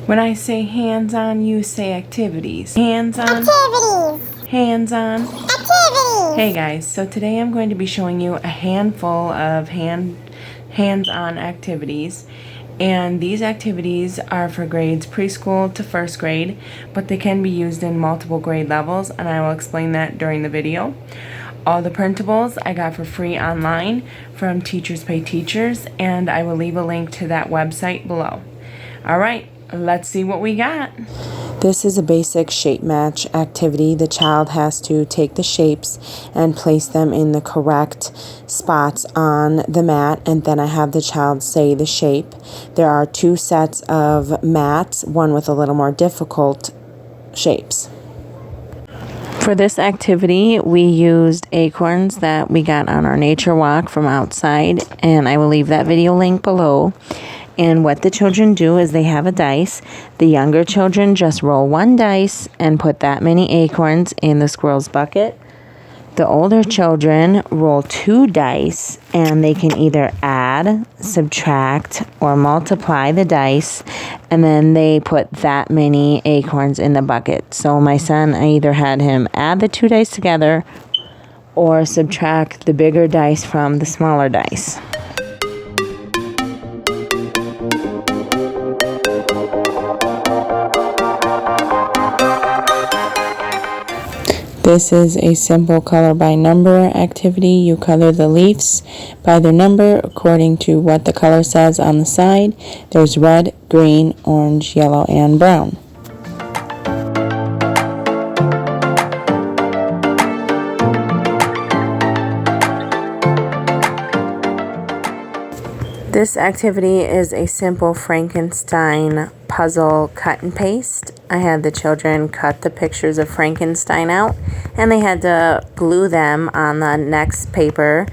When I say hands-on, you say activities. Hands-on. Activities. Hands-on. Activities. Hey guys, so today I'm going to be showing you a handful of hands-on activities. And these activities are for grades preschool to first grade, but they can be used in multiple grade levels, and I will explain that during the video. All the printables I got for free online from Teachers Pay Teachers, and I will leave a link to that website below. Alright, let's see what we got. This is a basic shape match activity. The child has to take the shapes and place them in the correct spots on the mat, and then I have the child say the shape. There are two sets of mats, one with a little more difficult shapes. For this activity, we used acorns that we got on our nature walk from outside, and I will leave that video link below. And what the children do is they have a dice. The younger children just roll one dice and put that many acorns in the squirrel's bucket. The older children roll two dice, and they can either add, subtract, or multiply the dice, and then they put that many acorns in the bucket. So my son, I either had him add the two dice together or subtract the bigger dice from the smaller dice. This is a simple color by number activity. You color the leaves by their number according to what the color says on the side. There's red, green, orange, yellow, and brown. This activity is a simple Frankenstein puzzle cut and paste. I had the children cut the pictures of Frankenstein out, and they had to glue them on the next paper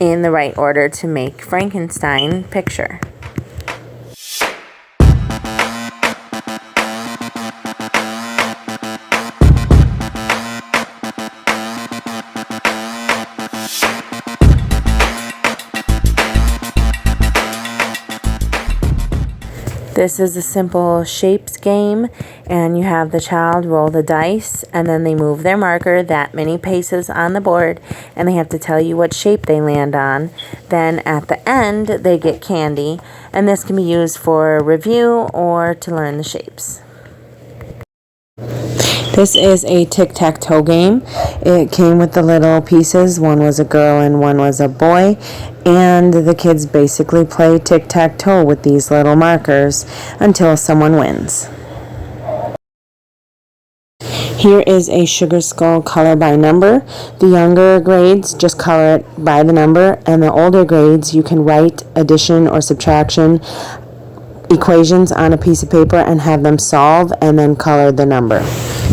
in the right order to make Frankenstein picture. This is a simple shapes game, and you have the child roll the dice, and then they move their marker that many paces on the board, and they have to tell you what shape they land on. Then at the end, they get candy, and this can be used for review or to learn the shapes. This is a tic-tac-toe game. It came with the little pieces. One was a girl and one was a boy. And the kids basically play tic-tac-toe with these little markers until someone wins. Here is a sugar skull color by number. The younger grades just color it by the number, and the older grades you can write addition or subtraction equations on a piece of paper and have them solve and then color the number.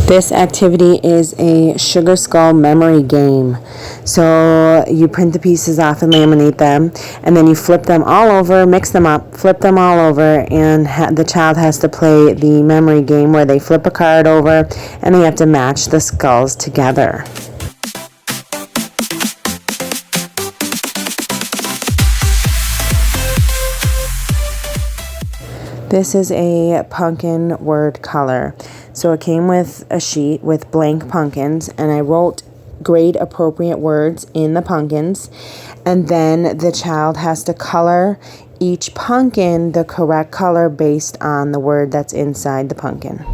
This activity is a sugar skull memory game. So you print the pieces off and laminate them, and then you flip them all over, mix them up, flip them all over, and the child has to play the memory game where they flip a card over and they have to match the skulls together. This is a pumpkin word color. So it came with a sheet with blank pumpkins, and I wrote grade appropriate words in the pumpkins, and then the child has to color each pumpkin the correct color based on the word that's inside the pumpkin.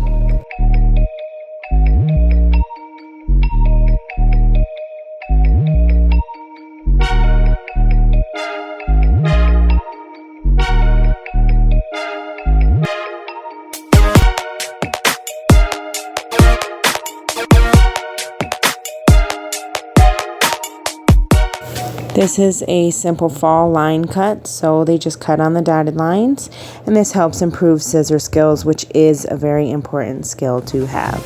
This is a simple fall line cut, so they just cut on the dotted lines, and this helps improve scissor skills, which is a very important skill to have.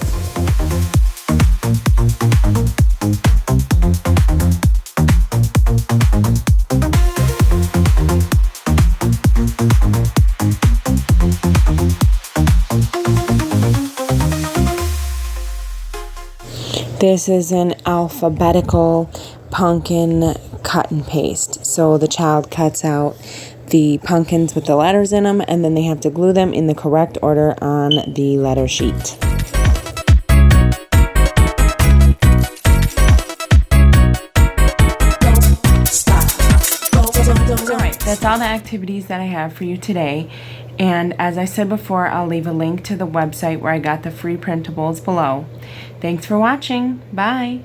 This is an alphabetical pumpkin cut and paste. So the child cuts out the pumpkins with the letters in them, and then they have to glue them in the correct order on the letter sheet. Alright, that's all the activities that I have for you today. And as I said before, I'll leave a link to the website where I got the free printables below. Thanks for watching. Bye.